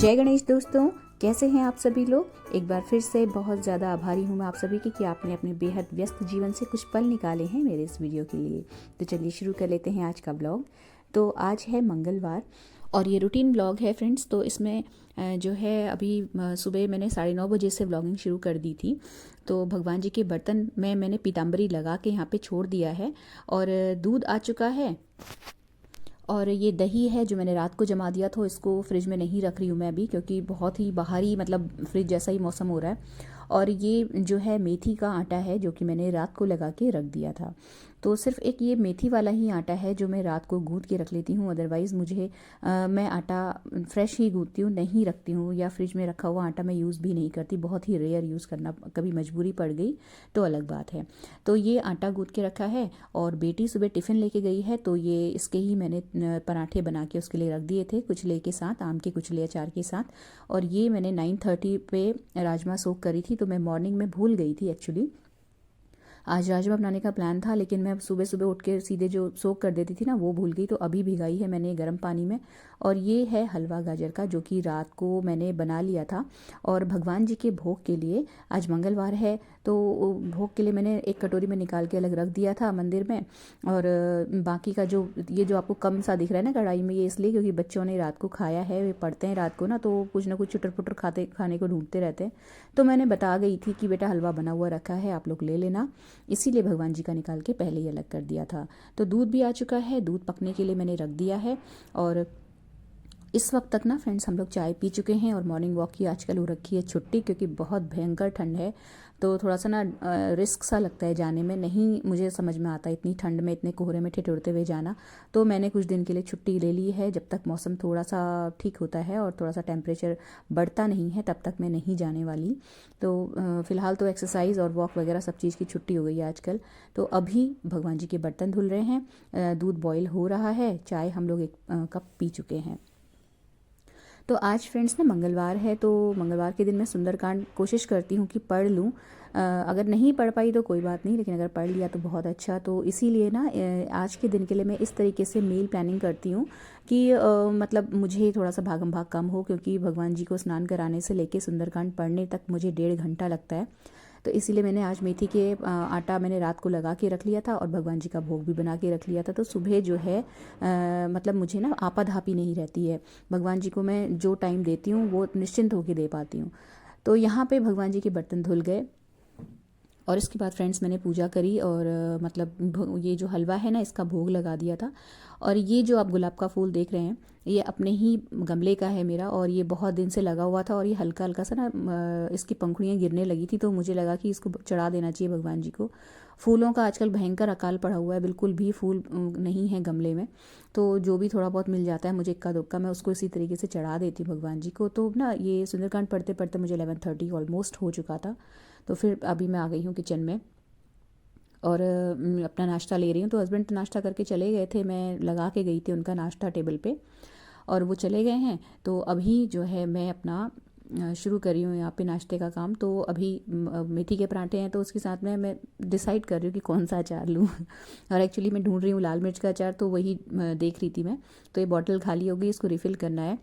जय गणेश दोस्तों, कैसे हैं आप सभी लोग। एक बार फिर से बहुत ज़्यादा आभारी हूँ मैं आप सभी की कि आपने अपने बेहद व्यस्त जीवन से कुछ पल निकाले हैं मेरे इस वीडियो के लिए। तो चलिए शुरू कर लेते हैं आज का ब्लॉग। तो आज है मंगलवार और ये रूटीन ब्लॉग है फ्रेंड्स। तो इसमें जो है अभी सुबह मैंने 9:30 बजे से व्लॉगिंग शुरू कर दी थी। तो भगवान जी के बर्तन में मैंने पीताम्बरी लगा के यहाँ पे छोड़ दिया है और दूध आ चुका है और ये दही है जो मैंने रात को जमा दिया था। इसको फ्रिज में नहीं रख रही हूँ मैं अभी, क्योंकि बहुत ही बाहरी मतलब फ्रिज जैसा ही मौसम हो रहा है। और ये जो है मेथी का आटा है जो कि मैंने रात को लगा के रख दिया था। तो सिर्फ एक ये मेथी वाला ही आटा है जो मैं रात को गूँथ के रख लेती हूँ। अदरवाइज़ मुझे मैं आटा फ्रेश ही गूँथती हूँ, नहीं रखती हूँ, या फ्रिज में रखा हुआ आटा मैं यूज़ भी नहीं करती। बहुत ही रेयर यूज़ करना, कभी मजबूरी पड़ गई तो अलग बात है। तो ये आटा गूँथ के रखा है और बेटी सुबह टिफ़िन लेके गई है, तो ये इसके ही मैंने पराठे बना के उसके लिए रख दिए थे, कुचले के साथ, आम के कुचले अचार के साथ। और ये मैंने 9:30 पे राजमा सोक करी थी, तो मैं मॉर्निंग में भूल गई थी एक्चुअली। आज राजमा बनाने का प्लान था, लेकिन मैं सुबह सुबह उठ के सीधे जो सोक कर देती थी ना, वो भूल गई। तो अभी भिगाई है मैंने गर्म पानी में। और ये है हलवा गाजर का जो कि रात को मैंने बना लिया था। और भगवान जी के भोग के लिए, आज मंगलवार है तो भोग के लिए मैंने एक कटोरी में निकाल के अलग रख दिया था मंदिर में। और बाकी का जो ये जो आपको कम सा दिख रहा है ना कढ़ाई में, ये इसलिए क्योंकि बच्चों ने रात को खाया है, वे पढ़ते हैं रात को ना, तो कुछ ना कुछ चुटर पुटर खाने को ढूंढते रहते हैं। तो मैंने बता गई थी कि बेटा हलवा बना हुआ रखा है, आप लोग ले लेना, इसीलिए भगवान जी का निकाल के पहले ही अलग कर दिया था। तो दूध भी आ चुका है, दूध पकने के लिए मैंने रख दिया है। और इस वक्त तक ना फ्रेंड्स हम लोग चाय पी चुके हैं और मॉर्निंग वॉक की आजकल हो रखी है छुट्टी, क्योंकि बहुत भयंकर ठंड है। तो थोड़ा सा ना रिस्क सा लगता है जाने में, नहीं मुझे समझ में आता इतनी ठंड में इतने कोहरे में ठिठुरते हुए जाना। तो मैंने कुछ दिन के लिए छुट्टी ले ली है, जब तक मौसम थोड़ा सा ठीक होता है और थोड़ा सा टेम्परेचर बढ़ता नहीं है तब तक मैं नहीं जाने वाली। तो फ़िलहाल तो एक्सरसाइज और वॉक वगैरह सब चीज़ की छुट्टी हो गई है आजकल। तो अभी भगवान जी के बर्तन धुल रहे हैं, दूध बॉयल हो रहा है, चाय हम लोग एक कप पी चुके हैं। तो आज फ्रेंड्स ना मंगलवार है, तो मंगलवार के दिन मैं सुंदरकांड कोशिश करती हूँ कि पढ़ लूँ। अगर नहीं पढ़ पाई तो कोई बात नहीं, लेकिन अगर पढ़ लिया तो बहुत अच्छा। तो इसीलिए ना आज के दिन के लिए मैं इस तरीके से मील प्लानिंग करती हूँ कि मतलब मुझे थोड़ा सा भागम भाग कम हो, क्योंकि भगवान जी को स्नान कराने से लेके सुंदरकांड पढ़ने तक मुझे 1.5 घंटा लगता है। तो इसीलिए मैंने आज मेथी के आटा मैंने रात को लगा के रख लिया था और भगवान जी का भोग भी बना के रख लिया था। तो सुबह जो है मतलब मुझे ना आपाधापी नहीं रहती है, भगवान जी को मैं जो टाइम देती हूँ वो निश्चिंत होकर दे पाती हूँ। तो यहाँ पे भगवान जी के बर्तन धुल गए और इसके बाद फ्रेंड्स मैंने पूजा करी और मतलब ये जो हलवा है ना इसका भोग लगा दिया था। और ये जो आप गुलाब का फूल देख रहे हैं ये अपने ही गमले का है मेरा, और ये बहुत दिन से लगा हुआ था और ये हल्का हल्का सा ना इसकी पंखुड़ियाँ गिरने लगी थी, तो मुझे लगा कि इसको चढ़ा देना चाहिए भगवान जी को। फूलों का आजकल भयंकर अकाल पड़ा हुआ है, बिल्कुल भी फूल नहीं है गमले में। तो जो भी थोड़ा बहुत मिल जाता है मुझे इक्का दुक्का, मैं उसको इसी तरीके से चढ़ा देती हूँ भगवान जी को। तो ना ये सुंदरकांड पढ़ते पढ़ते मुझे 11:30 ऑलमोस्ट हो चुका था। तो फिर अभी मैं आ गई हूँ किचन में और अपना नाश्ता ले रही हूँ। तो हस्बैंड तो नाश्ता करके चले गए थे, मैं लगा के गई थी उनका नाश्ता टेबल पे और वो चले गए हैं। तो अभी जो है मैं अपना शुरू कर रही हूँ यहाँ पे नाश्ते का काम। तो अभी मेथी के पराठे हैं, तो उसके साथ में मैं डिसाइड कर रही हूँ कि कौन सा अचार लूँ और एक्चुअली मैं ढूंढ रही हूँ लाल मिर्च का अचार, तो वही देख रही थी मैं। तो ये बॉटल खाली हो गई, इसको रिफ़िल करना है।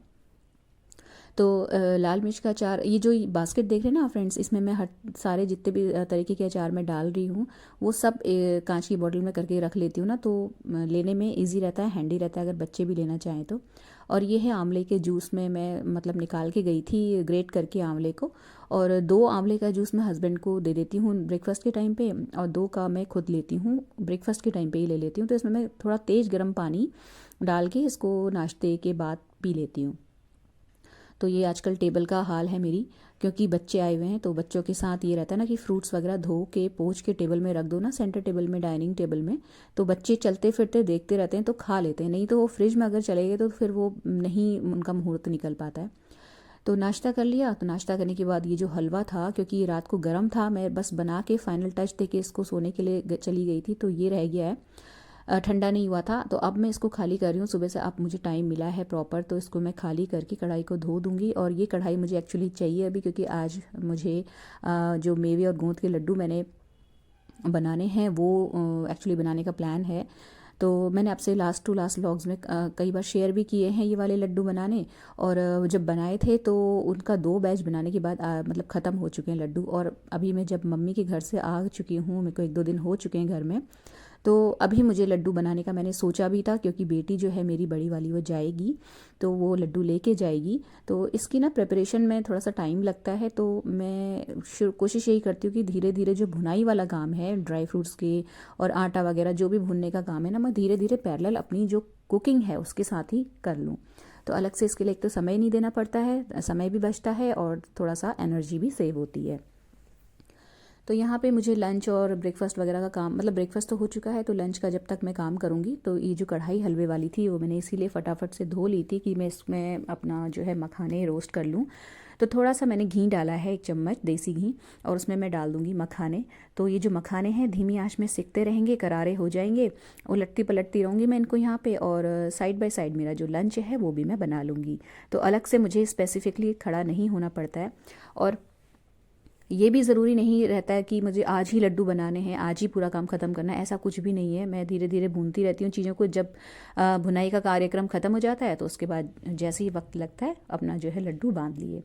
तो लाल मिर्च का अचार, ये जो बास्केट देख रहे हैं ना फ्रेंड्स, इसमें मैं हर सारे जितने भी तरीके के अचार मैं डाल रही हूँ वो सब कांच की बोतल में करके रख लेती हूँ ना, तो लेने में इजी रहता है, हैंडी रहता है अगर बच्चे भी लेना चाहें तो। और ये है आंवले के जूस में मैं मतलब निकाल के गई थी ग्रेट करके आंवले को, और 2 आंवले का जूस मैं हस्बैंड को दे देती हूँ ब्रेकफास्ट के टाइम पे और 2 का मैं खुद लेती हूँ, ब्रेकफास्ट के टाइम पे ही ले लेती हूँ। तो इसमें मैं थोड़ा तेज़ गर्म पानी डाल के इसको नाश्ते के बाद पी लेती हूँ। तो ये आजकल टेबल का हाल है मेरी, क्योंकि बच्चे आए हुए हैं तो बच्चों के साथ ये रहता है ना कि फ्रूट्स वगैरह धो के पोंछ के टेबल में रख दो ना, सेंटर टेबल में, डाइनिंग टेबल में। तो बच्चे चलते फिरते देखते रहते हैं तो खा लेते हैं, नहीं तो वो फ्रिज में अगर चले गए तो फिर वो नहीं, उनका मुहूर्त निकल पाता है। तो नाश्ता कर लिया। तो नाश्ता करने के बाद ये जो हलवा था, क्योंकि ये रात को गर्म था, मैं बस बना के फाइनल टच दे के इसको सोने के लिए चली गई थी, तो ये रह गया है, ठंडा नहीं हुआ था। तो अब मैं इसको खाली कर रही हूँ, सुबह से अब मुझे टाइम मिला है प्रॉपर, तो इसको मैं खाली करके कढ़ाई को धो दूँगी। और ये कढ़ाई मुझे एक्चुअली चाहिए अभी, क्योंकि आज मुझे जो मेवे और गोंद के लड्डू मैंने बनाने हैं वो एक्चुअली बनाने का प्लान है। तो मैंने आपसे लास्ट टू लास्ट व्लॉग्स में कई बार शेयर भी किए हैं ये वाले लड्डू बनाने। और जब बनाए थे तो उनका 2 बैच बनाने के बाद मतलब ख़त्म हो चुके हैं लड्डू। और अभी मैं जब मम्मी के घर से आ चुकी हूँ, मेरे को 1-2 दिन हो चुके हैं घर में, तो अभी मुझे लड्डू बनाने का मैंने सोचा भी था, क्योंकि बेटी जो है मेरी बड़ी वाली वो जाएगी तो वो लड्डू लेके जाएगी। तो इसकी ना प्रिपरेशन में थोड़ा सा टाइम लगता है, तो मैं कोशिश यही करती हूँ कि धीरे धीरे जो भुनाई वाला काम है ड्राई फ्रूट्स के और आटा वगैरह जो भी भुनने का काम है ना, मैं धीरे धीरे पैरेलल अपनी जो कुकिंग है उसके साथ ही कर लूँ। तो अलग से इसके लिए एक तो समय नहीं देना पड़ता है, समय भी बचता है और थोड़ा सा एनर्जी भी सेव होती है। तो यहाँ पे मुझे लंच और ब्रेकफास्ट वगैरह का काम, मतलब ब्रेकफास्ट तो हो चुका है, तो लंच का जब तक मैं काम करूँगी, तो ये जो कढ़ाई हलवे वाली थी वो मैंने इसीलिए फटाफट से धो ली थी कि मैं इसमें अपना जो है मखाने रोस्ट कर लूँ। तो थोड़ा सा मैंने घी डाला है, 1 चम्मच देसी घी, और उसमें मैं डाल दूँगी मखाने। तो ये जो मखाने हैं धीमी आंच में सिकते रहेंगे, करारे हो जाएंगे, उलटती पलटती रहूँगी मैं इनको यहाँ पे, और साइड बाय साइड मेरा जो लंच है वो भी मैं बना लूँगी। तो अलग से मुझे स्पेसिफिकली खड़ा नहीं होना पड़ता है। और ये भी ज़रूरी नहीं रहता है कि मुझे आज ही लड्डू बनाने हैं, आज ही पूरा काम ख़त्म करना है, ऐसा कुछ भी नहीं है। मैं धीरे धीरे भूनती रहती हूँ चीज़ों को। जब भुनाई का कार्यक्रम ख़त्म हो जाता है तो उसके बाद जैसे ही वक्त लगता है अपना जो है लड्डू बांध लिए।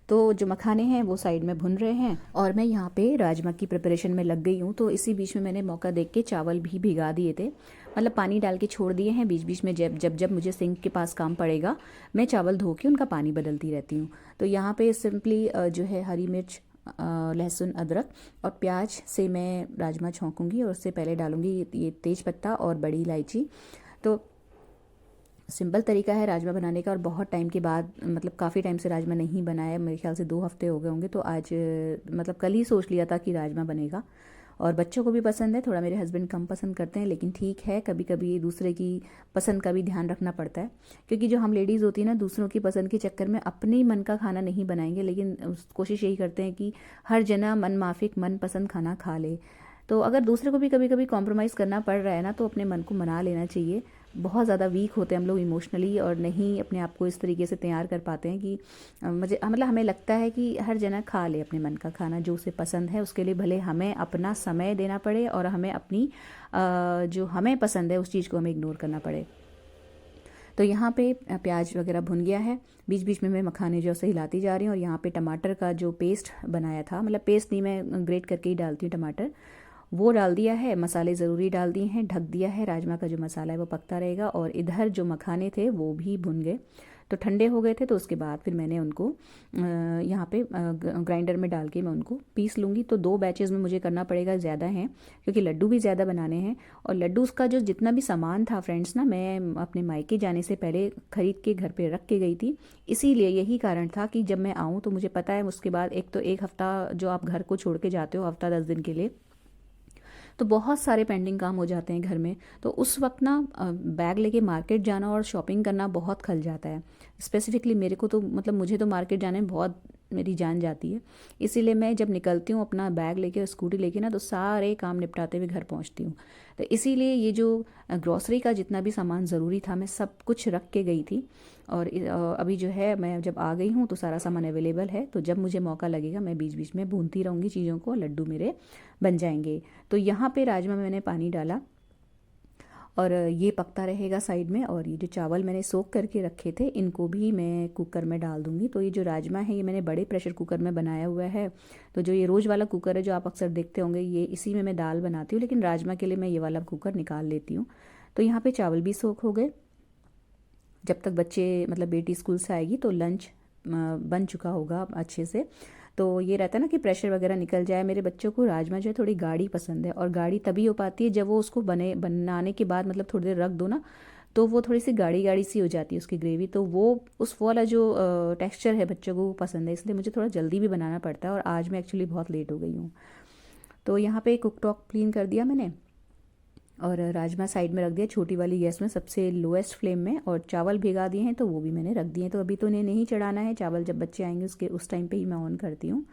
तो जो मखाने हैं वो साइड में भुन रहे हैं और मैं यहाँ पे राजमा की प्रिपरेशन में लग गई हूँ। तो इसी बीच में मैंने मौका देख के चावल भी भिगा दिए थे, मतलब पानी डाल के छोड़ दिए हैं। बीच बीच में जब जब जब मुझे सिंक के पास काम पड़ेगा मैं चावल धो के उनका पानी बदलती रहती हूँ। तो यहाँ पे सिंपली जो है हरी मिर्च, लहसुन, अदरक और प्याज से मैं राजमा छौंकूंगी और उससे पहले डालूंगी ये तेज पत्ता और बड़ी इलायची। तो सिंपल तरीका है राजमा बनाने का, और बहुत टाइम के बाद, मतलब काफ़ी टाइम से राजमा नहीं बनाया, मेरे ख्याल से 2 हफ्ते हो गए होंगे। तो आज मतलब कल ही सोच लिया था कि राजमा बनेगा, और बच्चों को भी पसंद है। थोड़ा मेरे हस्बैंड कम पसंद करते हैं, लेकिन ठीक है, कभी कभी दूसरे की पसंद का भी ध्यान रखना पड़ता है। क्योंकि जो हम लेडीज़ होती है ना, दूसरों की पसंद के चक्कर में अपने मन का खाना नहीं बनाएंगे, लेकिन कोशिश यही करते हैं कि हर जना मन माफिक मन पसंद खाना खा ले। तो अगर दूसरे को भी कभी कभी कॉम्प्रोमाइज़ करना पड़ रहा है ना, तो अपने मन को मना लेना चाहिए। बहुत ज़्यादा वीक होते हैं हम लोग इमोशनली, और नहीं अपने आप को इस तरीके से तैयार कर पाते हैं कि मुझे, मतलब हमें लगता है कि हर जना खा ले अपने मन का खाना जो उसे पसंद है। उसके लिए भले हमें अपना समय देना पड़े और हमें अपनी जो हमें पसंद है उस चीज़ को हमें इग्नोर करना पड़े। तो यहाँ पे प्याज वगैरह भुन गया है, बीच बीच में मैं मखाने जो से हिलाती जा रही हूँ। और यहाँ पे टमाटर का जो पेस्ट बनाया था, मतलब पेस्ट नहीं, मैं ग्रेट करके ही डालती हूँ टमाटर, वो डाल दिया है। मसाले ज़रूरी डाल दिए हैं, ढक दिया है। राजमा का जो मसाला है वो पकता रहेगा। और इधर जो मखाने थे वो भी भुन गए, तो ठंडे हो गए थे। तो उसके बाद फिर मैंने उनको यहाँ पे ग्राइंडर में डाल के मैं उनको पीस लूँगी। तो 2 बैचेज़ में मुझे करना पड़ेगा, ज़्यादा हैं क्योंकि लड्डू भी ज़्यादा बनाने हैं। और लड्डू का जो जितना भी सामान था फ्रेंड्स ना, मैं अपने मायके जाने से पहले ख़रीद के घर पे रख के गई थी। इसीलिए यही कारण था कि जब मैं आऊँ तो मुझे पता है उसके बाद एक तो 1 हफ़्ता जो आप घर को छोड़ के जाते हो, हफ़्ता 10 दिन के लिए, तो बहुत सारे पेंडिंग काम हो जाते हैं घर में। तो उस वक्त ना बैग लेके मार्केट जाना और शॉपिंग करना बहुत खल जाता है। स्पेसिफिकली मेरे को तो, मतलब मुझे तो मार्केट जाने में बहुत मेरी जान जाती है। इसीलिए मैं जब निकलती हूँ अपना बैग लेके और स्कूटी लेके ना, तो सारे काम निपटाते हुए घर पहुँचती हूँ। तो इसीलिए ये जो ग्रॉसरी का जितना भी सामान ज़रूरी था मैं सब कुछ रख के गई थी। और अभी जो है मैं जब आ गई हूँ तो सारा सामान अवेलेबल है। तो जब मुझे मौका लगेगा मैं बीच बीच में भूनती रहूँगी चीज़ों को, लड्डू मेरे बन जाएंगे। तो यहाँ पे राजमा में मैंने पानी डाला और ये पकता रहेगा साइड में। और ये जो चावल मैंने सोख करके रखे थे इनको भी मैं कुकर में डाल दूँगी। तो ये जो राजमा है ये मैंने बड़े प्रेशर कुकर में बनाया हुआ है। तो जो ये रोज़ वाला कुकर है जो आप अक्सर देखते होंगे, ये इसी में मैं दाल बनाती हूँ, लेकिन राजमा के लिए मैं ये वाला कुकर निकाल लेती हूँ। तो यहाँ पे चावल भी सोख हो गए। जब तक बच्चे, मतलब बेटी स्कूल से आएगी तो लंच बन चुका होगा अच्छे से। तो ये रहता है ना कि प्रेशर वगैरह निकल जाए। मेरे बच्चों को राजमा जो है थोड़ी गाढ़ी पसंद है, और गाढ़ी तभी हो पाती है जब वो उसको बनाने के बाद, मतलब थोड़ी देर रख दो ना, तो वो थोड़ी सी गाढ़ी गाढ़ी सी हो जाती है उसकी ग्रेवी। तो वो उस वाला जो टेक्सचर है बच्चों को वो पसंद है, इसलिए मुझे थोड़ा जल्दी भी बनाना पड़ता है। और आज मैं एक्चुअली बहुत लेट हो गई हूँ। तो यहाँ पे कुक टॉप क्लीन कर दिया मैंने, और राजमा साइड में रख दिया छोटी वाली गैस में सबसे लोएस्ट फ्लेम में। और चावल भिगा दिए हैं तो वो भी मैंने रख दिए हैं। तो अभी तो इन्हें नहीं चढ़ाना है चावल, जब बच्चे आएंगे उसके उस टाइम पे ही मैं ऑन करती हूँ।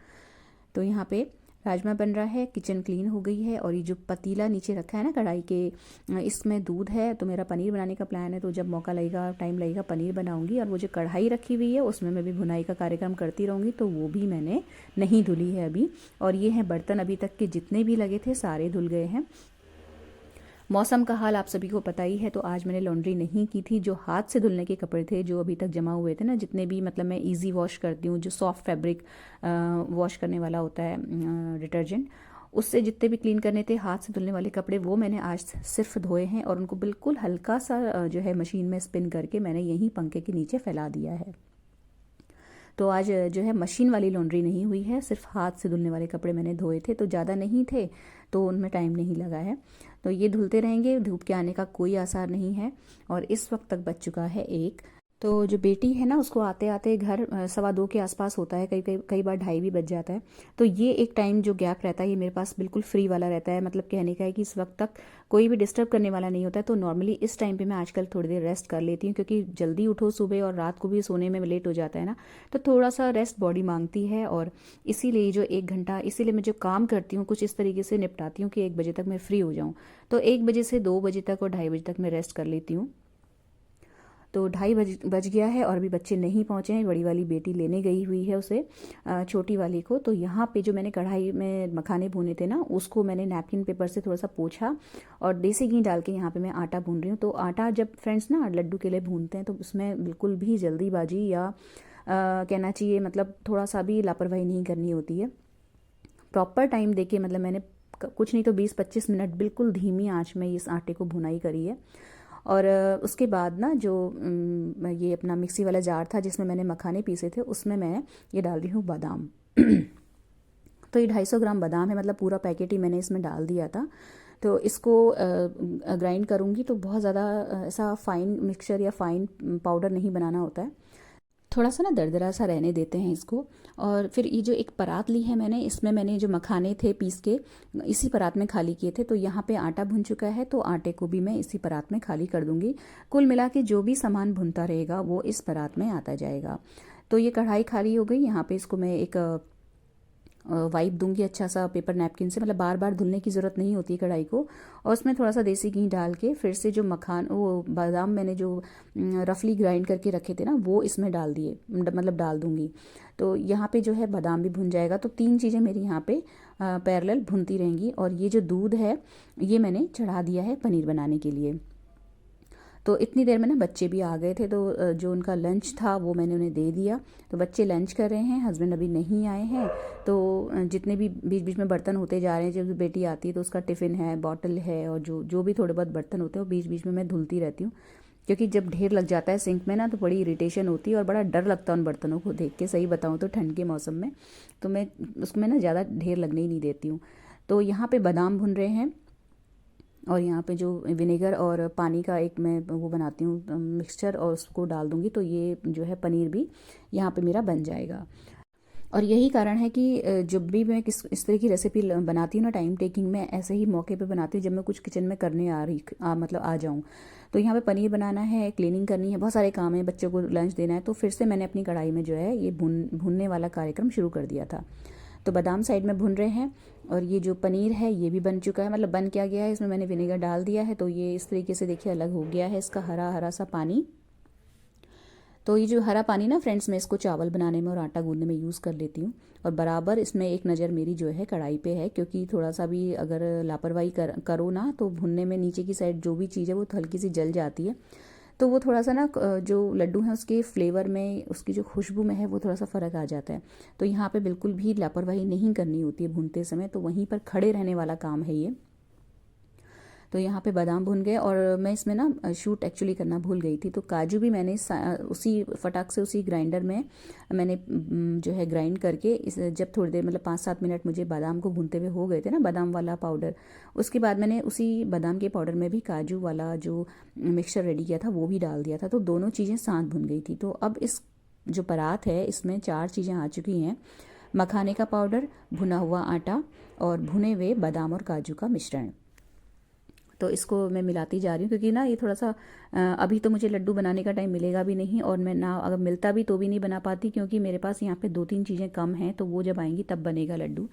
तो यहाँ पे राजमा बन रहा है, किचन क्लीन हो गई है। और ये जो पतीला नीचे रखा है ना कढ़ाई के, इसमें दूध है। तो मेरा पनीर बनाने का प्लान है, तो जब मौका लगेगा, टाइम लगेगा, पनीर बनाऊंगी। और वो जो कढ़ाई रखी हुई है उसमें मैं भी भुनाई का कार्यक्रम करती रहूँगी, तो वो भी मैंने नहीं धुली है अभी। और ये हैं बर्तन, अभी तक के जितने भी लगे थे सारे धुल गए हैं। मौसम का हाल आप सभी को पता ही है, तो आज मैंने लॉन्ड्री नहीं की थी। जो हाथ से धुलने के कपड़े थे, जो अभी तक जमा हुए थे ना, जितने भी, मतलब मैं इजी वॉश करती हूँ, जो सॉफ्ट फैब्रिक वॉश करने वाला होता है डिटर्जेंट, उससे जितने भी क्लीन करने थे हाथ से धुलने वाले कपड़े, वो मैंने आज सिर्फ धोए हैं और उनको बिल्कुल हल्का सा जो है मशीन में स्पिन करके मैंने यहीं पंखे के नीचे फैला दिया है। तो आज जो है मशीन वाली लॉन्ड्री नहीं हुई है, सिर्फ हाथ से धुलने वाले कपड़े मैंने धोए थे, तो ज़्यादा नहीं थे तो उनमें टाइम नहीं लगा है। तो ये धुलते रहेंगे, धूप के आने का कोई आसार नहीं है। और इस वक्त तक बज चुका है 1। तो जो बेटी है ना, उसको आते आते घर 1:15 के आसपास होता है, कई बार 2:30 भी बज जाता है। तो ये एक टाइम जो गैप रहता है, ये मेरे पास बिल्कुल फ्री वाला रहता है। मतलब कहने का है कि इस वक्त तक कोई भी डिस्टर्ब करने वाला नहीं होता है। तो नॉर्मली इस टाइम पे मैं आजकल थोड़ी देर रेस्ट कर लेती हूँ, क्योंकि जल्दी उठो सुबह और रात को भी सोने में लेट हो जाता है ना, तो थोड़ा सा रेस्ट बॉडी मांगती है। और इसीलिए जो 1 घंटा, इसीलिए मैं जो काम करती हूँ कुछ इस तरीके से निपटाती हूँ कि 1 बजे तक मैं फ्री हो जाऊँ। तो 1 बजे से 2 बजे तक और 2:30 बजे तक मैं रेस्ट कर लेती हूँ। तो 2:30 बज गया है और अभी बच्चे नहीं पहुँचे हैं। बड़ी वाली बेटी लेने गई हुई है उसे, छोटी वाली को। तो यहाँ पे जो मैंने कढ़ाई में मखाने भूने थे ना, उसको मैंने नैपकिन पेपर से थोड़ा सा पोंछा और देसी घी डाल के यहाँ पे मैं आटा भून रही हूँ। तो आटा जब फ्रेंड्स ना लड्डू के लिए भूनते हैं, तो उसमें बिल्कुल भी जल्दीबाजी या कहना चाहिए, मतलब थोड़ा सा भी लापरवाही नहीं करनी होती है। प्रॉपर टाइम देके, मतलब मैंने कुछ नहीं तो 20-25 मिनट बिल्कुल धीमी आंच में इस आटे को भुनाई करी है। और उसके बाद ना जो ये अपना मिक्सी वाला जार था जिसमें मैंने मखाने पीसे थे, उसमें मैं ये डाल रही हूँ बादाम। तो ये 250 ग्राम बादाम है, मतलब पूरा पैकेट ही मैंने इसमें डाल दिया था। तो इसको ग्राइंड करूँगी, तो बहुत ज़्यादा ऐसा फाइन मिक्सचर या फाइन पाउडर नहीं बनाना होता है, थोड़ा सा ना दरदरा सा रहने देते हैं इसको। और फिर ये जो एक परात ली है मैंने, इसमें मैंने जो मखाने थे पीस के इसी परात में खाली किए थे। तो यहाँ पे आटा भुन चुका है, तो आटे को भी मैं इसी परात में खाली कर दूंगी। कुल मिला के जो भी सामान भुनता रहेगा वो इस परात में आता जाएगा। तो ये कढ़ाई खाली हो गई। यहाँ पे इसको मैं एक वाइप दूंगी अच्छा सा पेपर नैपकिन से, मतलब बार बार धुलने की ज़रूरत नहीं होती कढ़ाई को। और उसमें थोड़ा सा देसी घी डाल के फिर से जो वो बादाम मैंने जो रफली ग्राइंड करके रखे थे ना, वो इसमें डाल दिए, मतलब डाल दूंगी। तो यहाँ पे जो है बादाम भी भुन जाएगा। तो 3 चीज़ें मेरी यहाँ पे पैरेलल भुनती रहेंगी। और ये जो दूध है ये मैंने चढ़ा दिया है पनीर बनाने के लिए। तो इतनी देर में ना बच्चे भी आ गए थे, तो जो उनका लंच था वो मैंने उन्हें दे दिया। तो बच्चे लंच कर रहे हैं, हस्बैंड अभी नहीं आए हैं। तो जितने भी बीच बीच में बर्तन होते जा रहे हैं, जब बेटी आती है तो उसका टिफ़िन है, बॉटल है, और जो जो भी थोड़े बहुत बर्तन होते हैं वो बीच बीच में मैं धुलती रहती हूँ। क्योंकि जब ढेर लग जाता है सिंक में ना, तो बड़ी इरिटेशन होती है और बड़ा डर लगता है उन बर्तनों को देख के, सही बताऊँ तो ठंड के मौसम में। तो मैं उसमें ना ज़्यादा ढेर लगने ही नहीं देती हूँ। तो यहाँ पे बादाम भुन रहे हैं और यहाँ पे जो विनेगर और पानी का एक मैं वो बनाती हूँ मिक्सचर, और उसको डाल दूँगी। तो ये जो है पनीर भी यहाँ पे मेरा बन जाएगा। और यही कारण है कि जब भी मैं इस तरह की रेसिपी बनाती हूँ ना, टाइम टेकिंग में, ऐसे ही मौके पे बनाती हूँ जब मैं कुछ किचन में करने मतलब आ जाऊँ। तो यहाँ पे पनीर बनाना है, क्लीनिंग करनी है, बहुत सारे काम है, बच्चों को लंच देना है। तो फिर से मैंने अपनी कढ़ाई में जो है ये भूनने वाला कार्यक्रम शुरू कर दिया था। तो बादाम साइड में भुन रहे हैं और ये जो पनीर है ये भी बन चुका है। मतलब बन क्या गया है, इसमें मैंने विनेगर डाल दिया है, तो ये इस तरीके से देखिए अलग हो गया है इसका हरा हरा सा पानी। तो ये जो हरा पानी ना फ्रेंड्स, मैं इसको चावल बनाने में और आटा गूंदने में यूज़ कर लेती हूँ। और बराबर इसमें एक नज़र मेरी जो है कढ़ाई पे है, क्योंकि थोड़ा सा भी अगर लापरवाही करो ना, तो भुनने में नीचे की साइड जो भी चीज़ है वो हल्की सी जल जाती है। तो वो थोड़ा सा ना जो लड्डू हैं उसके फ्लेवर में, उसकी जो खुशबू में है, वो थोड़ा सा फ़र्क आ जाता है। तो यहाँ पे बिल्कुल भी लापरवाही नहीं करनी होती है भूनते समय, तो वहीं पर खड़े रहने वाला काम है ये। तो यहाँ पे बादाम भुन गए और मैं इसमें ना शूट एक्चुअली करना भूल गई थी। तो काजू भी मैंने उसी फटाक से उसी ग्राइंडर में मैंने जो है ग्राइंड करके जब थोड़ी देर, मतलब 5-7 मिनट मुझे बादाम को भूनते हुए हो गए थे ना, बादाम वाला पाउडर, उसके बाद मैंने उसी बादाम के पाउडर में भी काजू वाला जो मिक्सचर रेडी किया था वो भी डाल दिया था। तो दोनों चीज़ें साथ भुन गई थी। तो अब इस जो परात है इसमें 4 चीज़ें आ चुकी हैं: मखाने का पाउडर, भुना हुआ आटा और भुने हुए बादाम और काजू का मिश्रण। तो इसको मैं मिलाती जा रही हूँ, क्योंकि ना ये थोड़ा सा अभी तो मुझे लड्डू बनाने का टाइम मिलेगा भी नहीं, और मैं ना अगर मिलता भी तो भी नहीं बना पाती, क्योंकि मेरे पास यहाँ पे 2-3 चीज़ें कम हैं। तो वो जब आएंगी तब बनेगा लड्डू।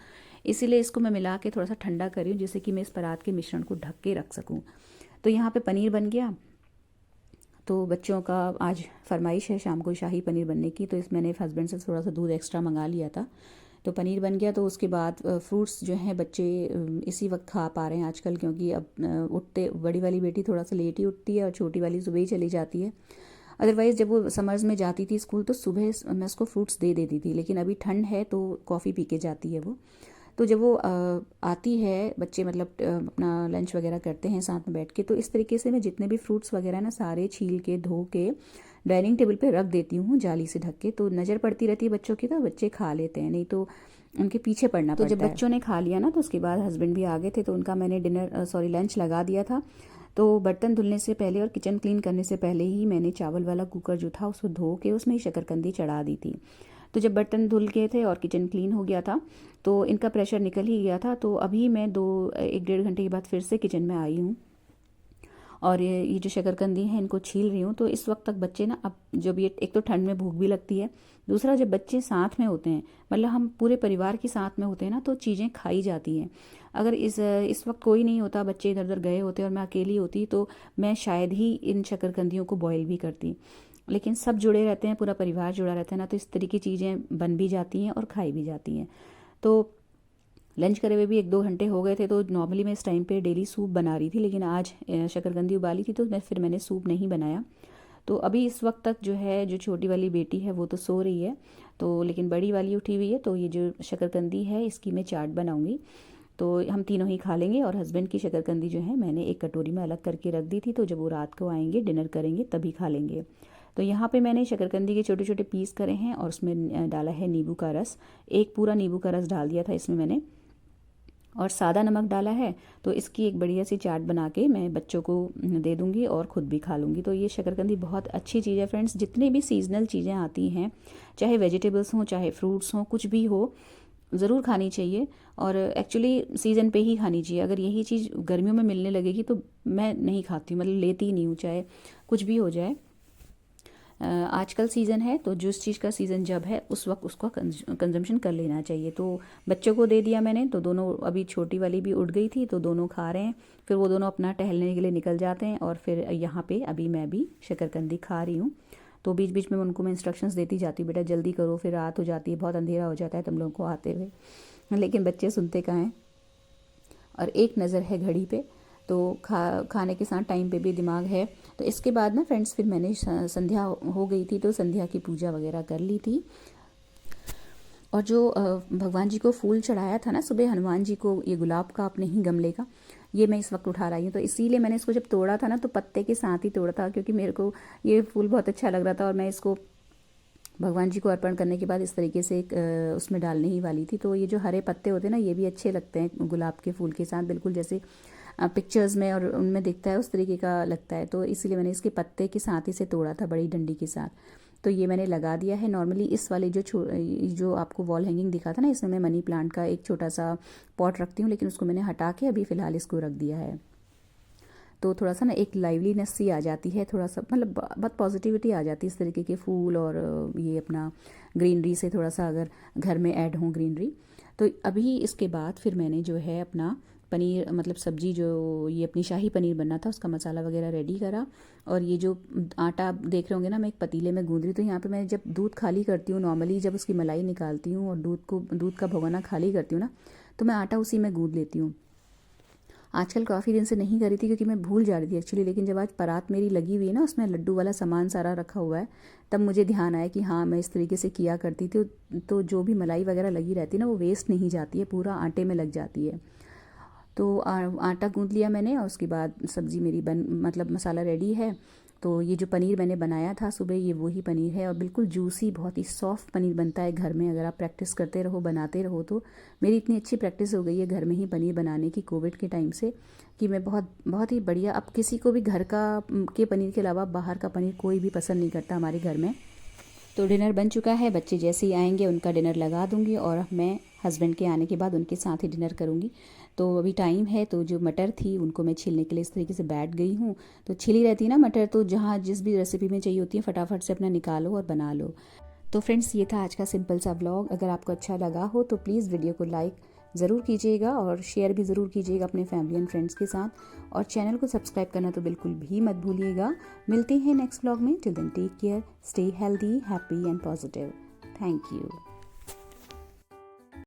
इसीलिए इसको मैं मिला के थोड़ा सा ठंडा कर रही हूँ, जिससे कि मैं इस परात के मिश्रण को ढक के रख सकूँ। तो यहाँ पर पनीर बन गया। तो बच्चों का आज फरमाइश है शाम को शाही पनीर बनने की, तो इस मैंने हस्बैंड से थोड़ा सा दूध एक्स्ट्रा मंगा लिया था। तो पनीर बन गया। तो उसके बाद फ्रूट्स जो हैं बच्चे इसी वक्त खा पा रहे हैं आजकल, क्योंकि अब उठते बड़ी वाली बेटी थोड़ा सा लेट ही उठती है और छोटी वाली सुबह ही चली जाती है। अदरवाइज़ जब वो समर्स में जाती थी स्कूल तो सुबह मैं उसको फ्रूट्स दे देती थी, लेकिन अभी ठंड है तो कॉफ़ी पी के जाती है वो। तो जब वो आती है, बच्चे मतलब अपना लंच वगैरह करते हैं साथ में बैठ के, तो इस तरीके से मैं जितने भी फ्रूट्स वगैरह ना सारे छील के धो के डाइनिंग टेबल पे रख देती हूँ जाली से ढक के। तो नज़र पड़ती रहती है बच्चों की, तो बच्चे खा लेते हैं, नहीं तो उनके पीछे पड़ना पड़ता है। तो जब बच्चों ने खा लिया ना तो उसके बाद हस्बैंड भी आ गए थे, तो उनका मैंने लंच लगा दिया था। तो बर्तन धुलने से पहले और किचन क्लीन करने से पहले ही मैंने चावल वाला कुकर जो था उसको धो के उसमें ही शकरकंदी चढ़ा दी थी। तो जब बर्तन धुल गए थे और किचन क्लीन हो गया था तो इनका प्रेशर निकल ही गया था। तो अभी मैं 1-1.5 घंटे के बाद फिर से किचन में आई हूँ और ये जो शकरकंदी है इनको छील रही हूँ। तो इस वक्त तक बच्चे ना, अब जब ये एक तो ठंड में भूख भी लगती है, दूसरा जब बच्चे साथ में होते हैं, मतलब हम पूरे परिवार के साथ में होते हैं ना, तो चीज़ें खाई जाती हैं। अगर इस वक्त कोई नहीं होता, बच्चे इधर उधर गए होते और मैं अकेली होती, तो मैं शायद ही इन शकरकंदियों को बॉयल भी करती। लेकिन सब जुड़े रहते हैं, पूरा परिवार जुड़ा रहता है ना, तो इस तरह की चीज़ें बन भी जाती हैं और खाई भी जाती हैं। तो लंच करे हुए भी 1-2 घंटे हो गए थे। तो नॉर्मली मैं इस टाइम पे डेली सूप बना रही थी, लेकिन आज शकरकंदी उबाली थी तो मैंने सूप नहीं बनाया। तो अभी इस वक्त तक जो है, जो छोटी वाली बेटी है वो तो सो रही है, तो लेकिन बड़ी वाली उठी हुई है। तो ये जो शकरकंदी है इसकी मैं चाट बनाऊंगी, तो हम तीनों ही खा लेंगे। और हस्बैंड की शकरकंदी जो है मैंने एक कटोरी में अलग करके रख दी थी, तो जब वो रात को आएंगे डिनर करेंगे तभी खा लेंगे। तो यहाँ पे मैंने शकरकंदी के छोटे छोटे पीस करे हैं और उसमें डाला है नींबू का रस। एक पूरा नींबू का रस डाल दिया था इसमें मैंने, और सादा नमक डाला है। तो इसकी एक बढ़िया सी चाट बना के मैं बच्चों को दे दूँगी और ख़ुद भी खा लूँगी। तो ये शकरकंदी बहुत अच्छी चीज़ है फ्रेंड्स। जितनी भी सीजनल चीज़ें आती हैं, चाहे वेजिटेबल्स हों चाहे फ्रूट्स हों, कुछ भी हो, ज़रूर खानी चाहिए। और एक्चुअली सीज़न पे ही खानी चाहिए। अगर यही चीज़ गर्मियों में मिलने लगेगी तो मैं नहीं खाती हूँ, मतलब लेती ही नहीं हूँ, चाहे कुछ भी हो जाए। आजकल सीज़न है तो जिस चीज़ का सीज़न जब है उस वक्त उसका कंजम्पशन कर लेना चाहिए। तो बच्चों को दे दिया मैंने, तो दोनों, अभी छोटी वाली भी उठ गई थी तो दोनों खा रहे हैं। फिर वो दोनों अपना टहलने के लिए निकल जाते हैं और फिर यहाँ पे अभी मैं भी शकरकंदी खा रही हूँ। तो बीच बीच में उनको मैं इंस्ट्रक्शंस देती जाती हूँ, बेटा जल्दी करो, फिर रात हो जाती है, बहुत अंधेरा हो जाता है तुम लोगों को आते हुए, लेकिन बच्चे सुनते कहाँ हैं। और एक नज़र है घड़ी पे, तो खाने के साथ टाइम पे भी दिमाग है। तो इसके बाद ना फ्रेंड्स फिर मैंने संध्या हो गई थी तो संध्या की पूजा वगैरह कर ली थी। और जो भगवान जी को फूल चढ़ाया था ना सुबह, हनुमान जी को, ये गुलाब का अपने ही गमले का, ये मैं इस वक्त उठा रही हूँ। तो इसीलिए मैंने इसको जब तोड़ा था ना तो पत्ते के साथ ही तोड़ा था, क्योंकि मेरे को ये फूल बहुत अच्छा लग रहा था और मैं इसको भगवान जी को अर्पण करने के बाद इस तरीके से उसमें डालने ही वाली थी। तो ये जो हरे पत्ते होते हैं ना, ये भी अच्छे लगते हैं गुलाब के फूल के साथ, बिल्कुल जैसे पिक्चर्स में और उनमें दिखता है उस तरीके का लगता है। तो इसीलिए मैंने इसके पत्ते के साथ ही से तोड़ा था, बड़ी डंडी के साथ। तो ये मैंने लगा दिया है। नॉर्मली इस वाले जो आपको वॉल हैंगिंग दिखा था ना, इसमें मैं मनी प्लांट का एक छोटा सा पॉट रखती हूँ, लेकिन उसको मैंने हटा के अभी फ़िलहाल इसको रख दिया है। तो थोड़ा सा ना एक लाइवलीनेस सी आ जाती है, थोड़ा सा मतलब बहुत पॉजिटिविटी आ जाती है इस तरीके के फूल और ये अपना ग्रीनरी से थोड़ा सा अगर घर में ऐड हो ग्रीनरी। तो अभी इसके बाद फिर मैंने जो है अपना पनीर, मतलब सब्जी, जो ये अपनी शाही पनीर बनना था उसका मसाला वगैरह रेडी करा। और ये जो आटा देख रहे होंगे ना, मैं एक पतीले में गूंद रही। तो यहाँ पे मैं जब दूध खाली करती हूँ, नॉर्मली जब उसकी मलाई निकालती हूँ और दूध का भगोना खाली करती हूँ ना, तो मैं आटा उसी में गूंद लेती हूँ। आजकल काफ़ी दिन से नहीं करी थी क्योंकि मैं भूल जा रही थी एक्चुअली, लेकिन जब आज परात मेरी लगी हुई है ना, उसमें लड्डू वाला सामान सारा रखा हुआ है, तब मुझे ध्यान आया कि हाँ मैं इस तरीके से किया करती थी। तो जो भी मलाई वगैरह लगी रहती है ना, वो वेस्ट नहीं जाती है, पूरा आटे में लग जाती है। तो आटा गूंद लिया मैंने और उसके बाद सब्ज़ी मेरी मतलब मसाला रेडी है। तो ये जो पनीर मैंने बनाया था सुबह, ये वही पनीर है और बिल्कुल जूसी, बहुत ही सॉफ्ट पनीर बनता है घर में, अगर आप प्रैक्टिस करते रहो, बनाते रहो। तो मेरी इतनी अच्छी प्रैक्टिस हो गई है घर में ही पनीर बनाने की कोविड के टाइम से, कि मैं बहुत ही बढ़िया, अब किसी को भी घर का के पनीर के अलावा बाहर का पनीर कोई भी पसंद नहीं करता हमारे घर में। तो डिनर बन चुका है, बच्चे जैसे ही आएंगे उनका डिनर लगा दूंगी और मैं हस्बैंड के आने के बाद उनके साथ ही डिनर करूंगी। तो अभी टाइम है, तो जो मटर थी उनको मैं छीलने के लिए इस तरीके से बैठ गई हूँ। तो छिली रहती है ना मटर, तो जहाँ जिस भी रेसिपी में चाहिए होती है फटाफट से अपना निकालो और बना लो। तो फ्रेंड्स, ये था आज का सिंपल सा व्लॉग। अगर आपको अच्छा लगा हो तो प्लीज़ वीडियो को लाइक ज़रूर कीजिएगा और शेयर भी ज़रूर कीजिएगा अपने फैमिली एंड फ्रेंड्स के साथ, और चैनल को सब्सक्राइब करना तो बिल्कुल भी मत भूलिएगा। मिलते हैं नेक्स्ट व्लॉग में। Till then take care, stay healthy, happy and positive. Thank you.